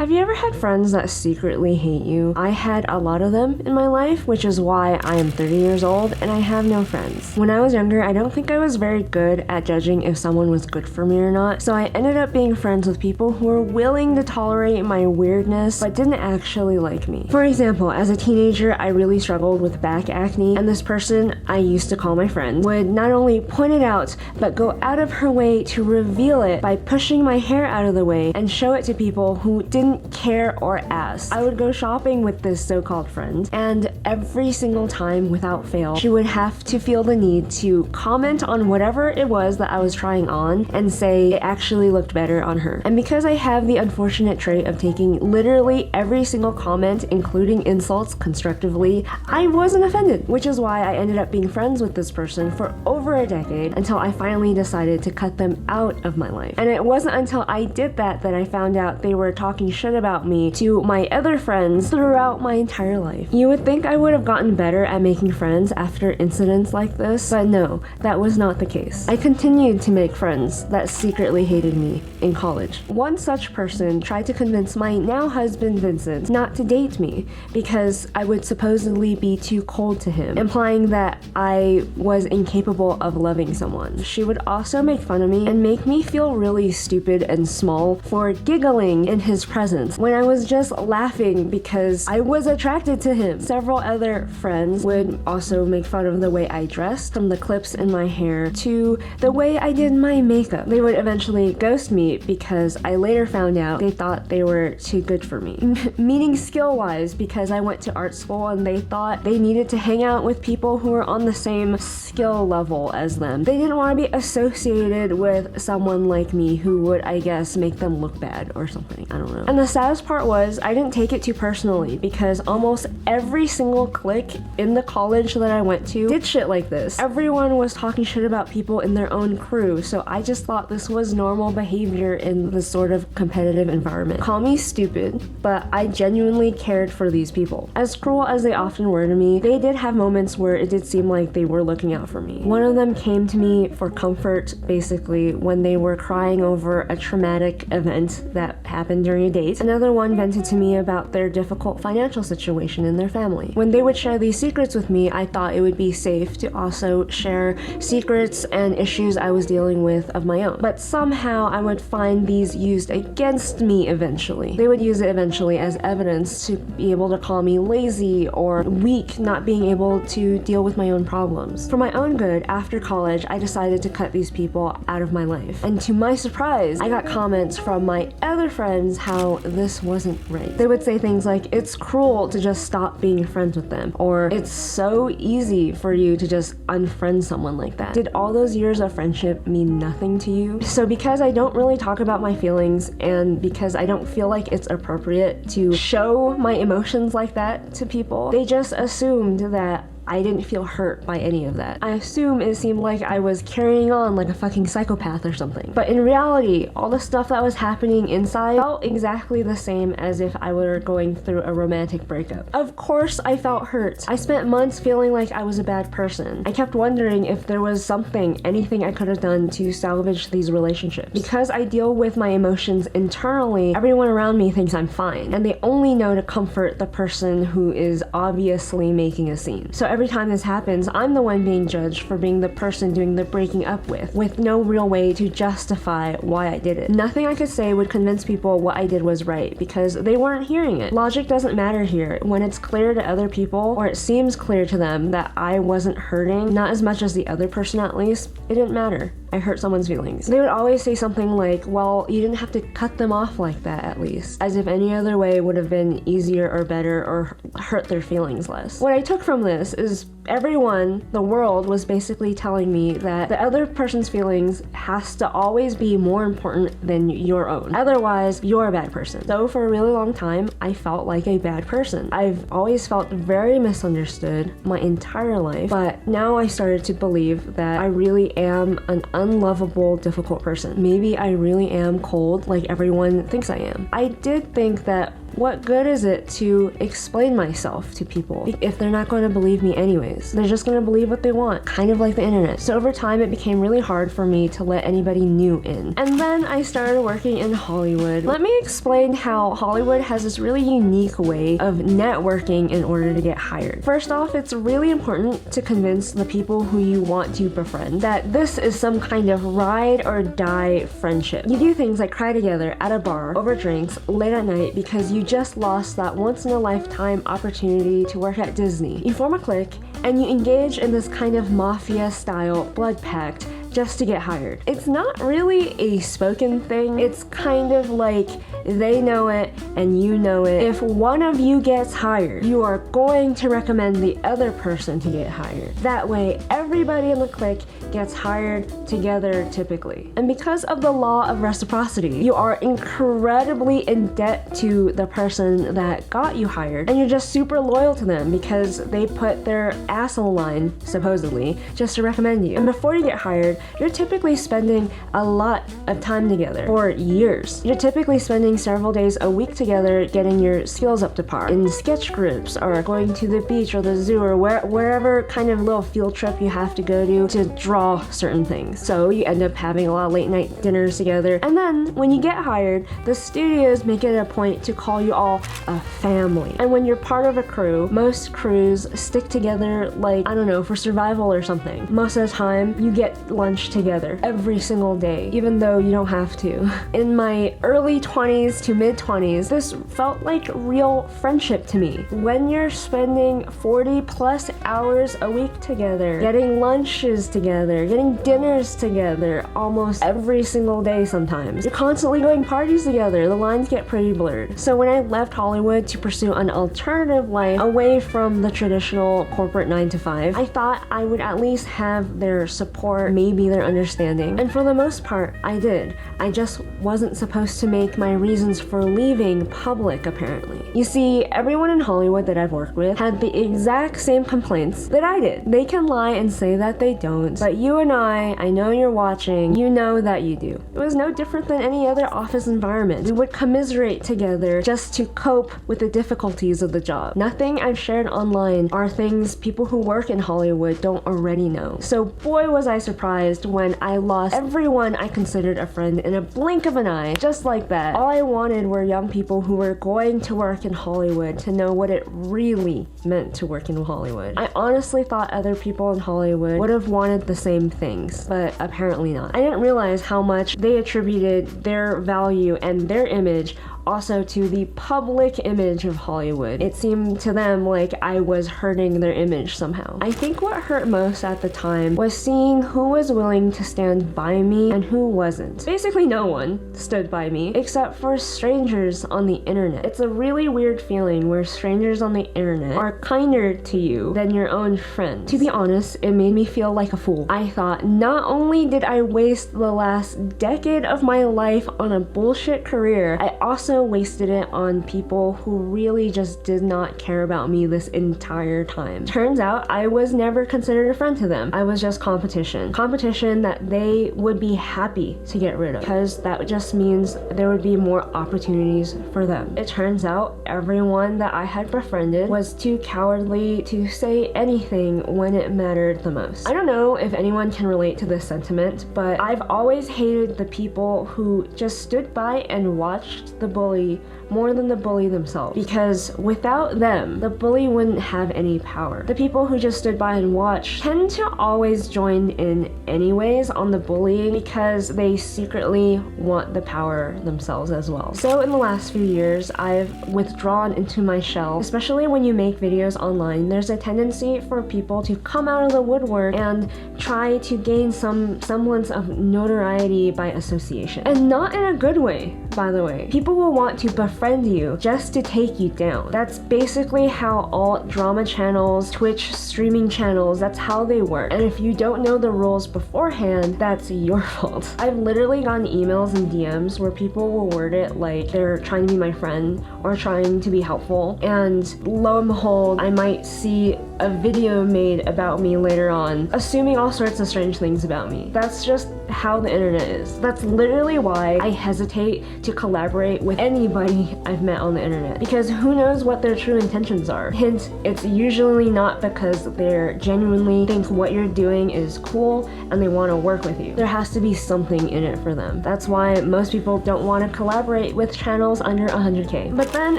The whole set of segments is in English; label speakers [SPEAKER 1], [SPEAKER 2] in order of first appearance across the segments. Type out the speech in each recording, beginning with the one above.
[SPEAKER 1] Have you ever had friends that secretly hate you? I had a lot of them in my life, which is why I am 30 years old and I have no friends. When I was younger, I don't think I was very good at judging if someone was good for me or not, so I ended up being friends with people who were willing to tolerate my weirdness but didn't actually like me. For example, as a teenager, I really struggled with back acne, and this person I used to call my friend would not only point it out, but go out of her way to reveal it by pushing my hair out of the way and show it to people who didn't care or ask. I would go shopping with this so-called friend, and every single time without fail, she would have to feel the need to comment on whatever it was that I was trying on and say it actually looked better on her. And because I have the unfortunate trait of taking literally every single comment, including insults, constructively, I wasn't offended, which is why I ended up being friends with this person for over a decade until I finally decided to cut them out of my life. And it wasn't until I did that I found out they were talking shit about me to my other friends throughout my entire life. You would think I would have gotten better at making friends after incidents like this, but no, that was not the case. I continued to make friends that secretly hated me in college. One such person tried to convince my now husband Vincent not to date me because I would supposedly be too cold to him, implying that I was incapable of loving someone. She would also make fun of me and make me feel really stupid and small for giggling in his presence when I was just laughing because I was attracted to him. Several other friends would also make fun of the way I dressed, from the clips in my hair to the way I did my makeup. They would eventually ghost me because I later found out they thought they were too good for me. Meaning skill-wise, because I went to art school and they thought they needed to hang out with people who were on the same skill level as them. They didn't want to be associated with someone like me who would, I guess, make them look bad or something. I don't know. And the saddest part was I didn't take it too personally because almost every single clique in the college that I went to did shit like this. Everyone was talking shit about people in their own crew, so I just thought this was normal behavior in this sort of competitive environment. Call me stupid, but I genuinely cared for these people. As cruel as they often were to me, they did have moments where it did seem like they were looking out for me. One of them came to me for comfort, basically, when they were crying over a traumatic event that happened during a date. Another one vented to me about their difficult financial situation in their family. When they would share these secrets with me, I thought it would be safe to also share secrets and issues I was dealing with of my own. But somehow I would find these used against me eventually. They would use it eventually as evidence to be able to call me lazy or weak, not being able to deal with my own problems. For my own good, after college, I decided to cut these people out of my life. And to my surprise, I got comments from my other friends how this wasn't right. They would say things like, it's cruel to just stop being friends with them, or it's so easy for you to just unfriend someone like that. Did all those years of friendship mean nothing to you? So because I don't really talk about my feelings, and because I don't feel like it's appropriate to show my emotions like that to people, they just assumed that I didn't feel hurt by any of that. I assume it seemed like I was carrying on like a fucking psychopath or something. But in reality, all the stuff that was happening inside felt exactly the same as if I were going through a romantic breakup. Of course I felt hurt. I spent months feeling like I was a bad person. I kept wondering if there was anything I could have done to salvage these relationships. Because I deal with my emotions internally, everyone around me thinks I'm fine, and they only know to comfort the person who is obviously making a scene. So every time this happens, I'm the one being judged for being the person doing the breaking up with no real way to justify why I did it. Nothing I could say would convince people what I did was right because they weren't hearing it. Logic doesn't matter here. When it's clear to other people, or it seems clear to them that I wasn't hurting, not as much as the other person at least, it didn't matter. I hurt someone's feelings. They would always say something like, well, you didn't have to cut them off like that at least, as if any other way would have been easier or better or hurt their feelings less. What I took from this is everyone, the world, was basically telling me that the other person's feelings has to always be more important than your own. Otherwise, you're a bad person. So for a really long time, I felt like a bad person. I've always felt very misunderstood my entire life, but now I started to believe that I really am an unlovable, difficult person. Maybe I really am cold like everyone thinks I am. I did think that What good is it to explain myself to people if they're not going to believe me anyways? They're just going to believe what they want, kind of like the internet. So over time, it became really hard for me to let anybody new in. And then I started working in Hollywood. Let me explain how Hollywood has this really unique way of networking in order to get hired. First off, it's really important to convince the people who you want to befriend that this is some kind of ride or die friendship. You do things like cry together at a bar, over drinks, late at night because you just lost that once-in-a-lifetime opportunity to work at Disney. You form a clique and you engage in this kind of mafia-style blood pact just to get hired. It's not really a spoken thing. It's kind of like they know it and you know it. If one of you gets hired, you are going to recommend the other person to get hired. That way, everybody in the clique gets hired together typically. And because of the law of reciprocity, you are incredibly in debt to the person that got you hired, and you're just super loyal to them because they put their ass on the line, supposedly, just to recommend you. And before you get hired, you're typically spending a lot of time together for years. You're typically spending several days a week together getting your skills up to par in sketch groups or going to the beach or the zoo or wherever kind of little field trip you have to go to draw certain things. So you end up having a lot of late night dinners together. And then when you get hired, the studios make it a point to call you all a family. And when you're part of a crew, most crews stick together like, I don't know, for survival or something. Most of the time, you get lunch together every single day, even though you don't have to. In my early 20s to mid 20s, this felt like real friendship to me. When you're spending 40 plus hours a week together, getting lunches together, getting dinners together almost every single day sometimes. You're constantly going parties together. The lines get pretty blurred. So when I left Hollywood to pursue an alternative life away from the traditional corporate 9-to-5, I thought I would at least have their support, maybe their understanding. And for the most part, I did. I just wasn't supposed to make my reasons for leaving public, apparently. You see, everyone in Hollywood that I've worked with had the exact same complaints that I did. They can lie and say that they don't, but you and I know you're watching, you know that you do. It was no different than any other office environment. We would commiserate together just to cope with the difficulties of the job. Nothing I've shared online are things people who work in Hollywood don't already know. So boy was I surprised when I lost everyone I considered a friend in a blink of an eye, just like that. All I wanted were young people who were going to work in Hollywood to know what it really meant to work in Hollywood. I honestly thought other people in Hollywood would have wanted the same things, but apparently not. I didn't realize how much they attributed their value and their image also to the public image of Hollywood. It seemed to them like I was hurting their image somehow. I think what hurt most at the time was seeing who was willing to stand by me and who wasn't. Basically no one stood by me except for strangers on the internet. It's a really weird feeling where strangers on the internet are kinder to you than your own friends. To be honest, it made me feel like a fool. I thought not only did I waste the last decade of my life on a bullshit career, I also wasted it on people who really just did not care about me this entire time. Turns out I was never considered a friend to them. I was just competition. Competition that they would be happy to get rid of because that just means there would be more opportunities for them. It turns out everyone that I had befriended was too cowardly to say anything when it mattered the most. I don't know if anyone can relate to this sentiment, but I've always hated the people who just stood by and watched the bully more than the bully themselves, because without them, the bully wouldn't have any power. The people who just stood by and watched tend to always join in anyways on the bullying because they secretly want the power themselves as well. So in the last few years, I've withdrawn into my shell. Especially when you make videos online, there's a tendency for people to come out of the woodwork and try to gain some semblance of notoriety by association. And not in a good way, by the way. People will want to befriend you just to take you down. That's basically how all drama channels, Twitch streaming channels, that's how they work. And if you don't know the rules beforehand, that's your fault. I've literally gotten emails and DMs where people will word it like they're trying to be my friend or trying to be helpful, and lo and behold, I might see a video made about me later on, assuming all sorts of strange things about me. That's just how the internet is. That's literally why I hesitate to collaborate with anybody everybody I've met on the internet, because who knows what their true intentions are. Hint, it's usually not because they're genuinely think what you're doing is cool and they want to work with you. There has to be something in it for them. That's why most people don't want to collaborate with channels under 100K. But then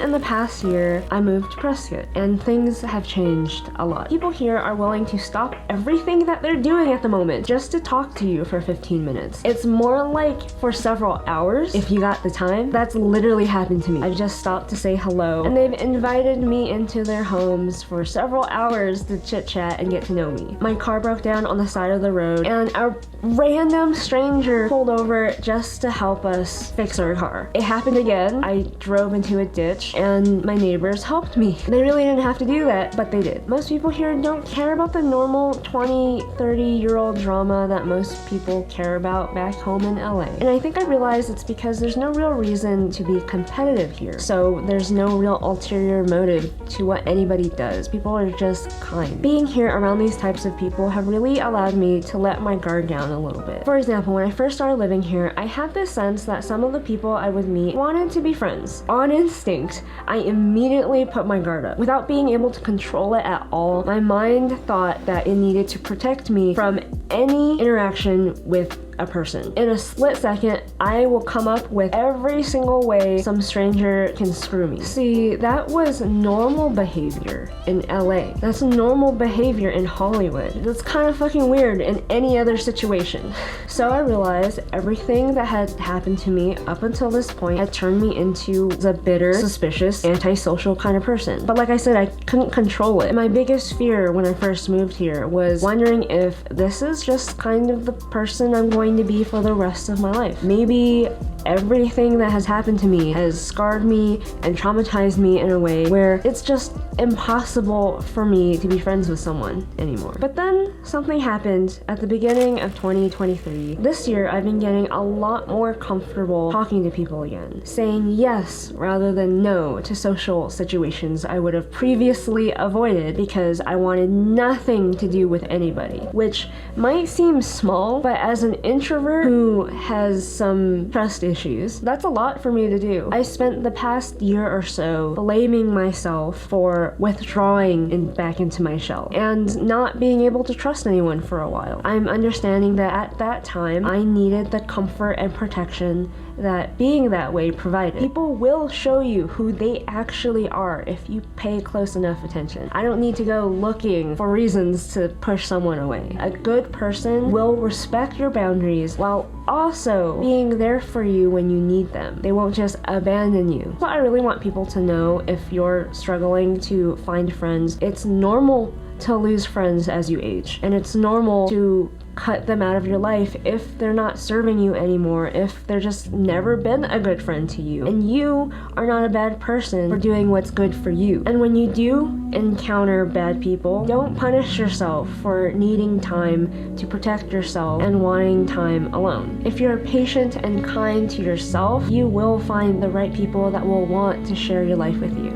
[SPEAKER 1] in the past year, I moved to Prescott and things have changed a lot. People here are willing to stop everything that they're doing at the moment just to talk to you for 15 minutes. It's more like for several hours if you got the time. That's literally happened to me. I've just stopped to say hello and they've invited me into their homes for several hours to chit chat and get to know me. My car broke down on the side of the road and a random stranger pulled over just to help us fix our car. It happened again. I drove into a ditch and my neighbors helped me. They really didn't have to do that, but they did. Most people here don't care about the normal 20, 30-year-old drama that most people care about back home in LA. And I think I realized it's because there's no real reason to be competitive here. So there's no real ulterior motive to what anybody does. People are just kind. Being here around these types of people have really allowed me to let my guard down a little bit. For example, when I first started living here, I had this sense that some of the people I would meet wanted to be friends. On instinct, I immediately put my guard up. Without being able to control it at all, my mind thought that it needed to protect me from any interaction with a person. In a split second, I will come up with every single way some stranger can screw me. See, that was normal behavior in LA. That's normal behavior in Hollywood. That's kind of fucking weird in any other situation. So I realized everything that had happened to me up until this point had turned me into a bitter, suspicious, antisocial kind of person. But like I said, I couldn't control it. My biggest fear when I first moved here was wondering if this is just kind of the person I'm going to be for the rest of my life. Maybe everything that has happened to me has scarred me and traumatized me in a way where it's just impossible for me to be friends with someone anymore. But then something happened at the beginning of 2023. This year, I've been getting a lot more comfortable talking to people again, saying yes rather than no to social situations I would have previously avoided because I wanted nothing to do with anybody, which might seem small, but as an introvert who has some trust issues, that's a lot for me to do. I spent the past year or so blaming myself for withdrawing back into my shell and not being able to trust anyone for a while. I'm understanding that at that time, I needed the comfort and protection that being that way provided. People will show you who they actually are if you pay close enough attention. I don't need to go looking for reasons to push someone away. A good person will respect your boundaries while also being there for you when you need them. They won't just abandon you. What I really want people to know, if you're struggling to find friends, it's normal to lose friends as you age, and it's normal to cut them out of your life if they're not serving you anymore, if they're just never been a good friend to you. And you are not a bad person for doing what's good for you. And when you do encounter bad people, don't punish yourself for needing time to protect yourself and wanting time alone. If you're patient and kind to yourself, you will find the right people that will want to share your life with you.